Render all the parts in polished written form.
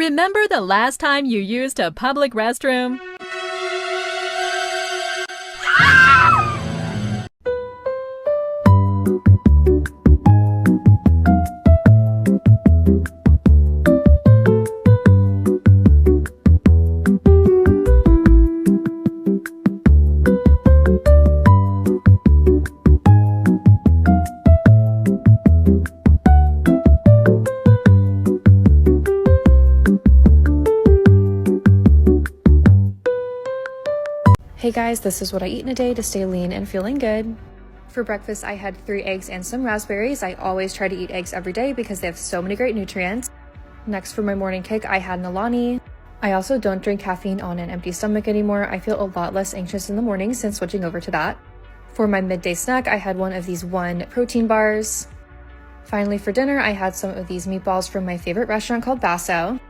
Remember the last time you used a public restroom? Hey guys, this is what I eat in a day to stay lean and feeling good. For breakfast, I had 3 eggs and some raspberries. I always try to eat eggs every day because they have so many great nutrients. Next, for my morning kick, I had an Alani. I also don't drink caffeine on an empty stomach anymore. I feel a lot less anxious in the morning since switching over to that. For my midday snack, I had one of these protein bars. Finally, for dinner, I had some of these meatballs from my favorite restaurant called Basso.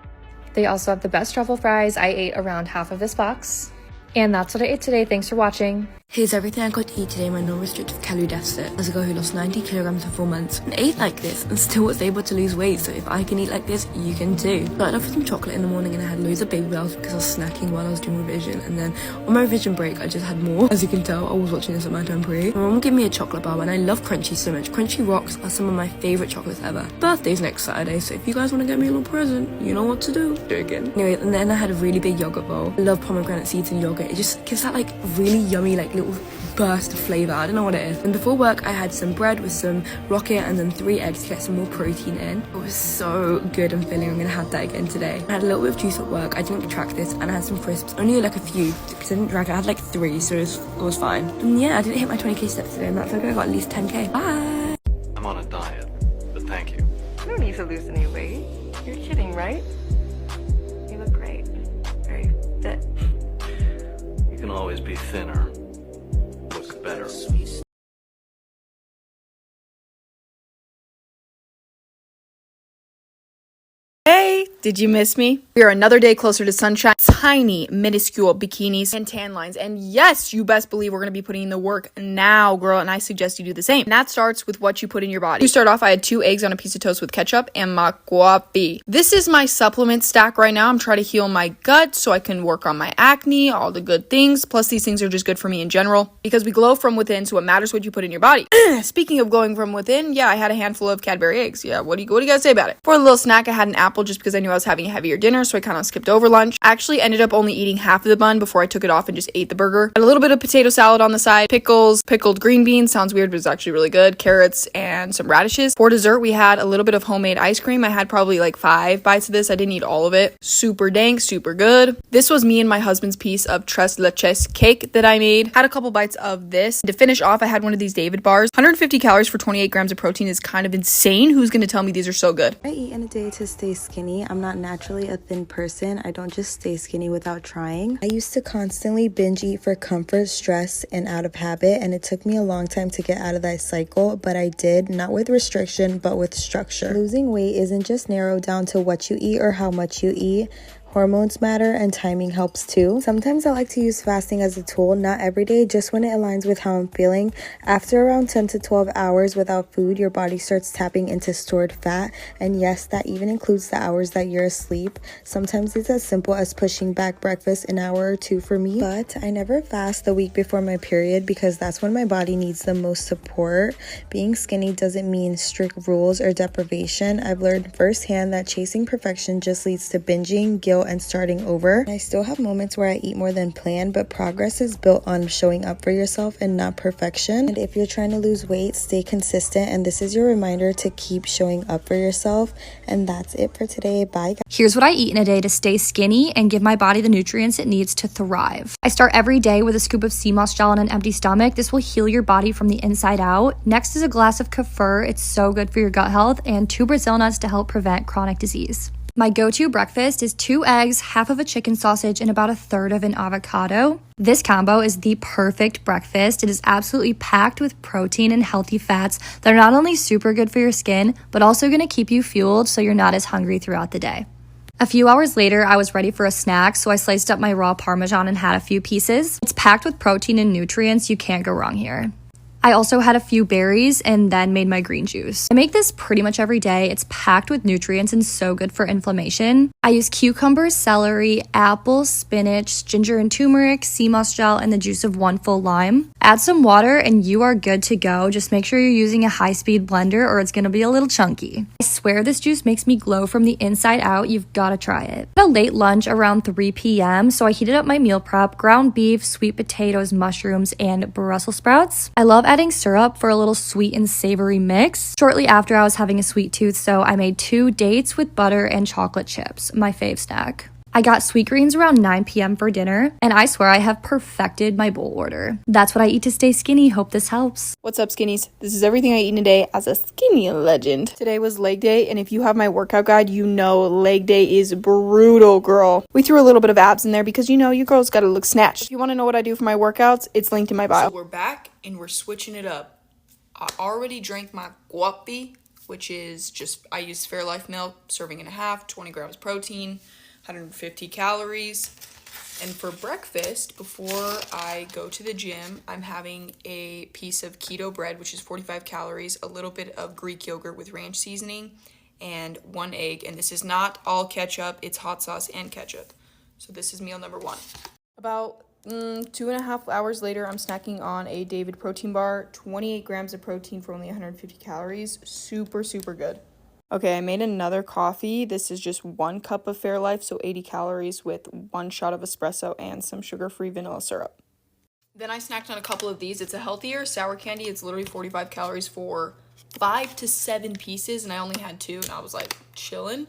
They also have the best truffle fries. I ate around half of this box. And that's what I ate today. Thanks for watching. Here's everything I got to eat today in my non-restrictive calorie deficit as a girl who lost 90 kilograms in 4 months and ate like this and still was able to lose weight. So if I can eat like this, you can too. Started off with some chocolate in the morning and I had loads of baby bells because I was snacking while I was doing revision, and then on my revision break I just had more. As you can tell, I was watching this at my time pre. My mom gave me a chocolate bar and I love Crunchies so much. Crunchy Rocks are some of my favourite chocolates ever. Birthday's next Saturday, so if you guys want to get me a little present, you know what to do. Joking. Anyway, and then I had a really big yogurt bowl. I love pomegranate seeds and yogurt. It just gives that like really yummy like little burst of flavour. I don't know what it is. And before work I had some bread with some rocket and then 3 eggs to get some more protein in. It was so good and filling. I'm gonna have that again today. I had a little bit of juice at work. I didn't track this, and I had some crisps, only like a few because I didn't track it. I had like 3, so it was fine. And yeah, I didn't hit my 20k steps today, and that's okay. I got at least 10k. Bye. I'm on a diet, but thank you. You don't need to lose any weight. You're kidding, right? You look great. Very fit. You can always be thinner. Look better. Hey, did you miss me? We are another day closer to sunshine, tiny, minuscule bikinis and tan lines. And yes, you best believe we're going to be putting in the work now, girl. And I suggest you do the same. And that starts with what you put in your body. To start off, I had 2 eggs on a piece of toast with ketchup and maquapi. This is my supplement stack right now. I'm trying to heal my gut so I can work on my acne, all the good things. Plus, these things are just good for me in general because we glow from within. So it matters what you put in your body. Speaking of glowing from within, yeah, I had a handful of Cadbury eggs. Yeah, what do you guys say about it? For a little snack, I had an apple just because I knew I was having a heavier dinner, so I kind of skipped over lunch. I actually ended up only eating half of the bun before I took it off and just ate the burger. Had a little bit of potato salad on the side, pickles, pickled green beans, sounds weird, but it's actually really good, carrots, and some radishes. For dessert, we had a little bit of homemade ice cream. I had probably like 5 bites of this. I didn't eat all of it. Super dank, super good. This was me and my husband's piece of tres leches cake that I made. Had a couple bites of this. To finish off, I had one of these David bars. 150 calories for 28 grams of protein is kind of insane. Who's gonna tell me these are so good? I eat in a day to stay skinny. I'm not naturally a thin person. I don't just stay skinny without trying. I used to constantly binge eat for comfort, stress, and out of habit, and it took me a long time to get out of that cycle, but I did, not with restriction, but with structure. Losing weight isn't just narrowed down to what you eat or how much you eat. Hormones matter and timing helps too. Sometimes I like to use fasting as a tool, not every day, just when it aligns with how I'm feeling. After around 10 to 12 hours without food, your body starts tapping into stored fat. And yes, that even includes the hours that you're asleep. Sometimes it's as simple as pushing back breakfast an hour or 2 for me. But I never fast the week before my period because that's when my body needs the most support. Being skinny doesn't mean strict rules or deprivation. I've learned firsthand that chasing perfection just leads to binging, guilt, and starting over. I still have moments where I eat more than planned, but progress is built on showing up for yourself and not perfection. And if you're trying to lose weight, stay consistent, and this is your reminder to keep showing up for yourself. And that's it for today. Bye, guys. Here's what I eat in a day to stay skinny and give my body the nutrients it needs to thrive. I start every day with a scoop of sea moss gel on an empty stomach. This will heal your body from the inside out. Next is a glass of kefir. It's so good for your gut health, and 2 Brazil nuts to help prevent chronic disease. My go-to breakfast is 2 eggs, half of a chicken sausage, and about 1/3 of an avocado. This combo is the perfect breakfast. It is absolutely packed with protein and healthy fats that are not only super good for your skin, but also going to keep you fueled so you're not as hungry throughout the day. A few hours later, I was ready for a snack, so I sliced up my raw Parmesan and had a few pieces. It's packed with protein and nutrients. You can't go wrong here. I also had a few berries and then made my green juice. I make this pretty much every day. It's packed with nutrients and so good for inflammation. I use cucumber, celery, apple, spinach, ginger and turmeric, sea moss gel, and the juice of 1 full lime. Add some water and you are good to go. Just make sure you're using a high-speed blender or it's gonna be a little chunky. I swear this juice makes me glow from the inside out. You've gotta try it. I had a late lunch around 3 p.m., so I heated up my meal prep, ground beef, sweet potatoes, mushrooms, and Brussels sprouts. I love adding syrup for a little sweet and savory mix. Shortly after, I was having a sweet tooth, so I made 2 dates with butter and chocolate chips, my fave snack. I got sweet greens around 9 p.m. for dinner, and I swear I have perfected my bowl order. That's what I eat to stay skinny. Hope this helps. What's up, skinnies? This is everything I eat in a day as a skinny legend. Today was leg day, and if you have my workout guide, you know leg day is brutal, girl. We threw a little bit of abs in there because, you know, you girls gotta look snatched. If you want to know what I do for my workouts, it's linked in my bio. So we're back, and we're switching it up. I already drank my guapi, which is just, I use Fairlife milk, serving and a half, 20 grams protein, 150 calories. And for breakfast, before I go to the gym, I'm having a piece of keto bread, which is 45 calories, a little bit of Greek yogurt with ranch seasoning, and 1 egg. And this is not all ketchup, it's hot sauce and ketchup. So this is meal number 1. About 2.5 hours later, I'm snacking on a David protein bar, 28 grams of protein for only 150 calories. Super, super good. Okay, I made another coffee. This is just 1 cup of Fairlife, so 80 calories with 1 shot of espresso and some sugar-free vanilla syrup. Then I snacked on a couple of these. It's a healthier sour candy. It's literally 45 calories for 5 to 7 pieces, and I only had 2, and I was like chilling.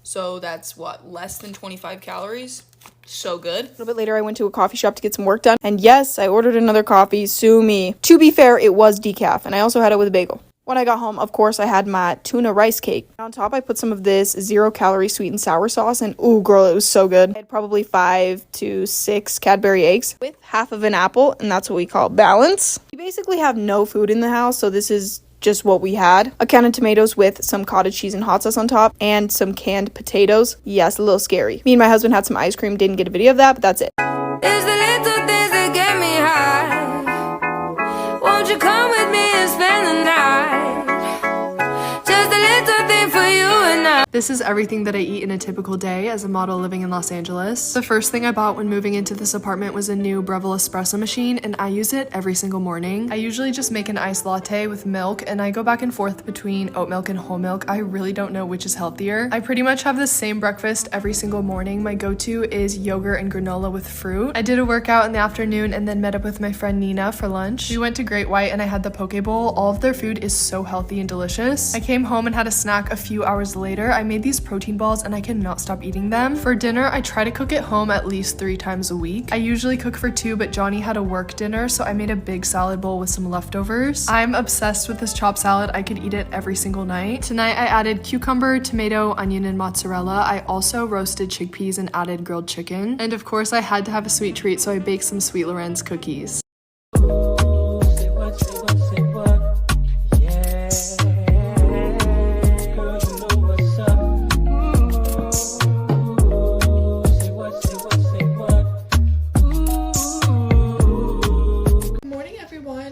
So that's what, less than 25 calories? So good. A little bit later, I went to a coffee shop to get some work done, and yes, I ordered another coffee. Sue me. To be fair, it was decaf, and I also had it with a bagel. When I got home, of course, I had my tuna rice cake. On top, I put some of this 0-calorie sweet and sour sauce, and ooh, girl, it was so good. I had probably 5 to 6 Cadbury eggs with half of an apple, and that's what we call balance. We basically have no food in the house, so this is just what we had. A can of tomatoes with some cottage cheese and hot sauce on top, and some canned potatoes. Yes, a little scary. Me and my husband had some ice cream. Didn't get a video of that, but that's it. It's the little things that get me high. Won't you come with me and spend the night? Just a little thing for you and I. This is everything that I eat in a typical day as a model living in Los Angeles. The first thing I bought when moving into this apartment was a new Breville espresso machine, and I use it every single morning. I usually just make an iced latte with milk, and I go back and forth between oat milk and whole milk. I really don't know which is healthier. I pretty much have the same breakfast every single morning. My go-to is yogurt and granola with fruit. I did a workout in the afternoon and then met up with my friend Nina for lunch. We went to Great White and I had the poke bowl. All of their food is so healthy and delicious. I came home and had a snack a few hours later. I made these protein balls and I cannot stop eating them. For dinner, I try to cook at home at least 3 times a week. I usually cook for 2, but Johnny had a work dinner, so I made a big salad bowl with some leftovers. I'm obsessed with this chopped salad. I could eat it every single night. Tonight, I added cucumber, tomato, onion, and mozzarella. I also roasted chickpeas and added grilled chicken. And of course, I had to have a sweet treat, so I baked some Sweet Lorenz cookies.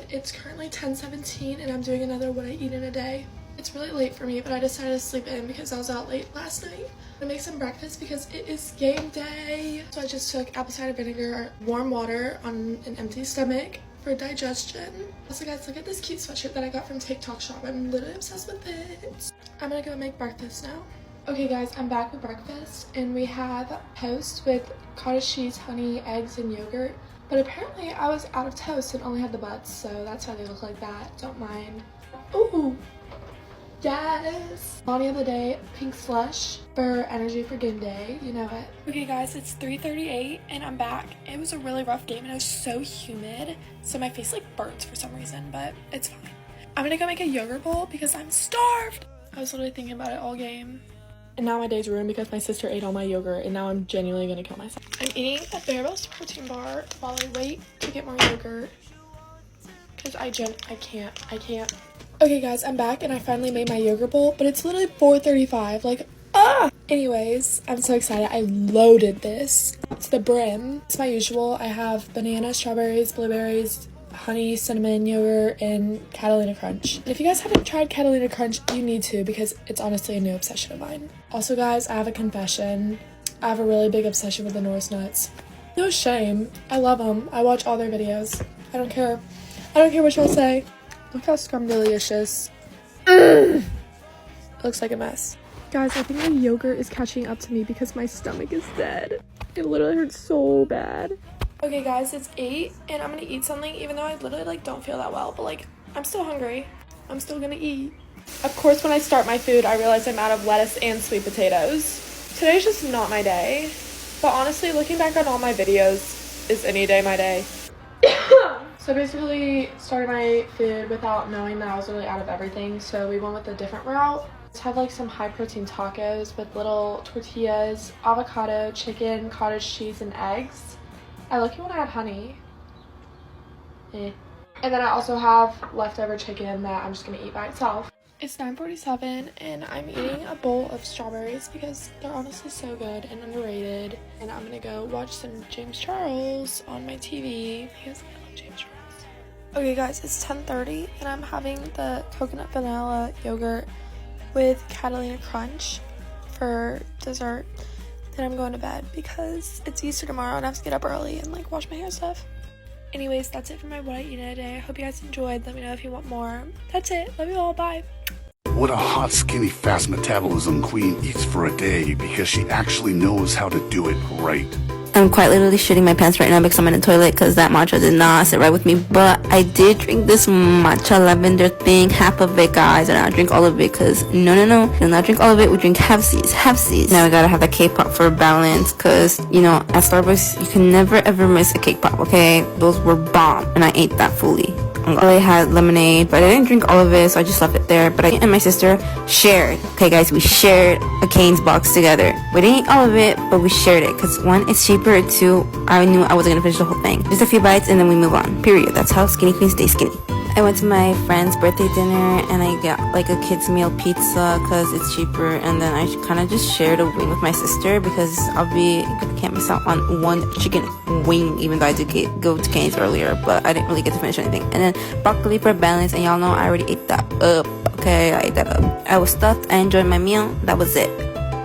It's currently 10:17 and I'm doing another what I eat in a day. It's really late for me, but I decided to sleep in because I was out late last night. I'm gonna make some breakfast because it is game day. So I just took apple cider vinegar, warm water on an empty stomach for digestion. Also guys, look at this cute sweatshirt that I got from TikTok shop. I'm literally obsessed with it. I'm gonna go make breakfast now. Okay guys, I'm back with breakfast and we have toast with cottage cheese, honey, eggs, and yogurt. But apparently I was out of toast and only had the butts, so that's why they look like that. Don't mind. Ooh, yes. Body of the day, pink slush for energy for game day. You know it. Okay guys, it's 3:38 and I'm back. It was a really rough game and it was so humid, so my face like burns for some reason, but it's fine. I'm gonna go make a yogurt bowl because I'm starved. I was literally thinking about it all game. And now my day's ruined because my sister ate all my yogurt and now I'm genuinely gonna kill myself. I'm eating a Barrel's protein bar while I wait to get more yogurt because I can't. Okay guys, I'm back and I finally made my yogurt bowl, but it's literally 4:35, like, ah! Anyways, I'm so excited. I loaded this to the brim. It's my usual. I have banana, strawberries, blueberries, honey, cinnamon, yogurt, and Catalina Crunch. And if you guys haven't tried Catalina Crunch, you need to, because it's honestly a new obsession of mine. Also guys, I have a confession. I have a really big obsession with the Norse nuts. No shame. I love them. I watch all their videos. I don't care. I don't care what y'all say. Look how scrumdiddlyicious. It looks like a mess. Guys, I think my yogurt is catching up to me because my stomach is dead. It literally hurts so bad. Okay guys, it's 8 and I'm gonna eat something even though I literally like don't feel that well, but like I'm still hungry. I'm still gonna eat. Of course, when I start my food, I realize I'm out of lettuce and sweet potatoes. Today's just not my day. But honestly, looking back on all my videos is any day my day. So basically started my food without knowing that I was really out of everything. So we went with a different route. Let's have like some high protein tacos with little tortillas, avocado, chicken, cottage cheese, and eggs. I lucky when I had honey. And then I also have leftover chicken that I'm just gonna eat by itself. It's 9:47 and I'm eating a bowl of strawberries because they're honestly so good and underrated. And I'm gonna go watch some James Charles on my TV because I love James Charles. Okay guys, it's 10:30 and I'm having the coconut vanilla yogurt with Catalina Crunch for dessert. Then I'm going to bed because it's Easter tomorrow and I have to get up early and like wash my hair and stuff. Anyways, that's it for my What I Eat in a Day. I hope you guys enjoyed. Let me know if you want more. That's it. Love you all. Bye. What a hot, skinny, fast metabolism queen eats for a day because she actually knows how to do it right. I'm quite literally shitting my pants right now because I'm in the toilet because that matcha did not sit right with me. But I did drink this matcha lavender thing, half of it, guys. And I drink all of it because no. Do not drink all of it. We drink halfsies. Now we gotta have the K-pop for balance because, you know, at Starbucks, you can never ever miss a K-pop, okay? Those were bomb. And I ate that fully. I had lemonade, but I didn't drink all of it, so I just left it there. But I and my sister shared. Okay, guys, we shared a Cane's box together. We didn't eat all of it, but we shared it. Because one, it's cheaper. Two, I knew I wasn't going to finish the whole thing. Just a few bites, and then we move on. Period. That's how skinny queens stay skinny. I went to my friend's birthday dinner, and I got like a kids meal pizza because it's cheaper. And then I kind of just shared a wing with my sister because I can't miss out on one chicken wing, even though I did go to Cane's earlier, but I didn't really get to finish anything. And then broccoli for balance, and y'all know I already ate that up. Okay, I ate that up. I was stuffed. I enjoyed my meal. That was it.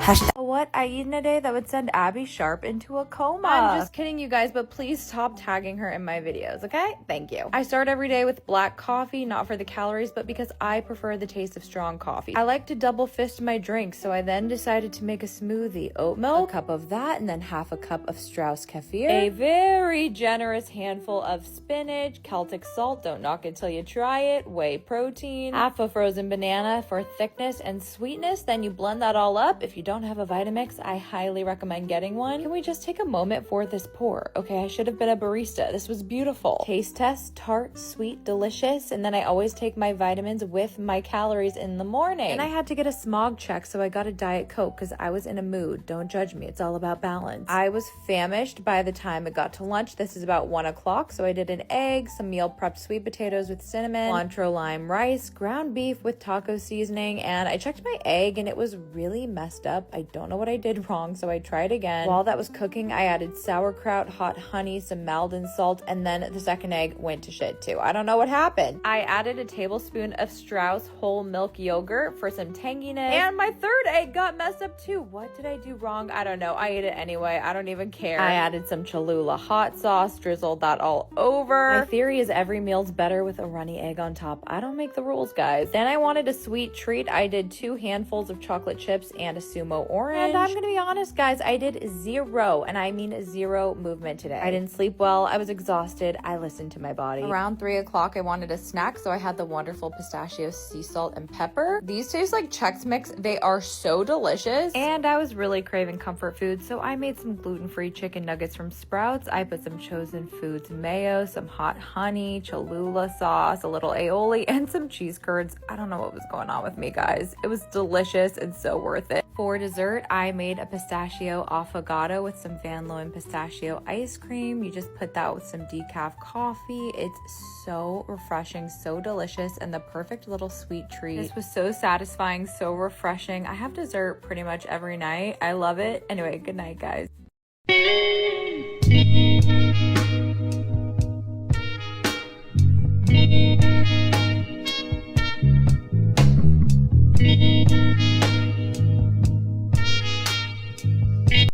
Hashtag What I Eat in a Day that would send Abby Sharp into a coma. I'm just kidding, you guys, but please stop tagging her in my videos, okay? Thank you. I start every day with black coffee, not for the calories, but because I prefer the taste of strong coffee. I like to double fist my drink, so I then decided to make a smoothie. Oat milk, a cup of that, and then half a cup of Strauss kefir, a very generous handful of spinach, Celtic salt, don't knock it till you try it, whey protein, half a frozen banana for thickness and sweetness. Then you blend that all up. If you don't have a Vitamix, I highly recommend getting one. Can we just take a moment for this pour? Okay, I should have been a barista. This was beautiful. Taste test, tart, sweet, delicious. And then I always take my vitamins with my calories in the morning. And I had to get a smog check, so I got a Diet Coke because I was in a mood. Don't judge me. It's all about balance. I was famished by the time it got to lunch. This is about 1 o'clock, so I did an egg, some meal prepped sweet potatoes with cinnamon, cilantro lime rice, ground beef with taco seasoning, and I checked my egg and it was really messed up. I don't know what I did wrong, so I tried again. While that was cooking, I added sauerkraut, hot honey, some Maldon salt, and then the second egg went to shit too. I don't know what happened. I added a tablespoon of Strauss whole milk yogurt for some tanginess, and my third egg got messed up too. What did I do wrong? I don't know. I ate it anyway. I don't even care. I added some Cholula hot sauce, drizzled that all over. My theory is every meal's better with a runny egg on top. I don't make the rules, guys. Then I wanted a sweet treat. I did 2 handfuls of chocolate chips and a Sumo orange. And I'm gonna be honest, guys, I did 0, and I mean 0 movement today. I didn't sleep well. I was exhausted. I listened to my body. Around 3 o'clock, I wanted a snack, so I had the wonderful pistachio sea salt and pepper. These taste like Chex Mix. They are so delicious. And I was really craving comfort food, so I made some gluten-free chicken nuggets from Sprouts. I put some Chosen Foods mayo, some hot honey, Cholula sauce, a little aioli, and some cheese curds. I don't know what was going on with me, guys. It was delicious and so worth it. For dessert, I made a pistachio affogato with some Van Loen pistachio ice cream. You just put that with some decaf coffee. It's so refreshing, so delicious, and the perfect little sweet treat. This was so satisfying, so refreshing. I have dessert pretty much every night. I love it. Anyway, good night, guys.